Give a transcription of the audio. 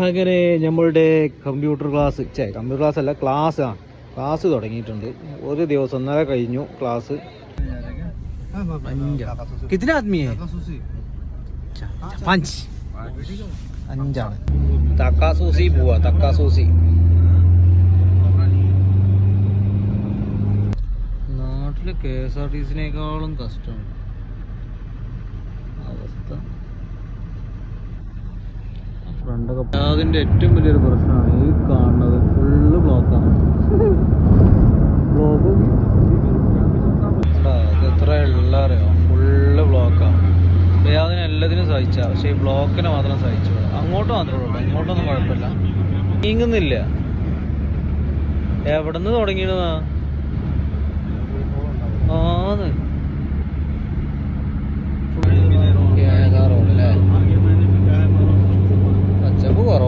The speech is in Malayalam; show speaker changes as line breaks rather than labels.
അങ്ങനെ നമ്മളുടെ കമ്പ്യൂട്ടർ ക്ലാസ് അല്ല ക്ലാസ് തുടങ്ങിയിട്ടുണ്ട്. ഒരു ദിവസം ഒന്നര കഴിഞ്ഞു ക്ലാസ്. കിतना आदमी है? 5 5 തക്കാസൂസി പോവാ. തക്കാസൂസി നാട്ടില് KSRTC-നേക്കാളും കഷ്ടമാണ് അവസ്ഥ. ഫ്രണ്ടൊക്കെ അതിന്റെ ഏറ്റവും വലിയൊരു പ്രശ്നമാണ് ഈ കാണുന്നത്. ഫുള്ള് ബ്ലോക്കാണ്. ബ്ലോക്കും എത്ര ഉള്ളറിയോ? ഫുള്ള് ബ്ലോക്കാണ്. അതിന് എല്ലാത്തിനും സഹിച്ച, പക്ഷെ ഈ ബ്ലോക്കിനെ മാത്രം സഹിച്ചു. അങ്ങോട്ട് മാത്രമേ ഉള്ളൂ, ഇങ്ങോട്ടൊന്നും കുഴപ്പമില്ല. നീങ്ങുന്നില്ല. എവിടെന്ന് തുടങ്ങിയതാ? ആന്ന് റോഡല്ലേ പച്ചപ്പ് കുറവാ.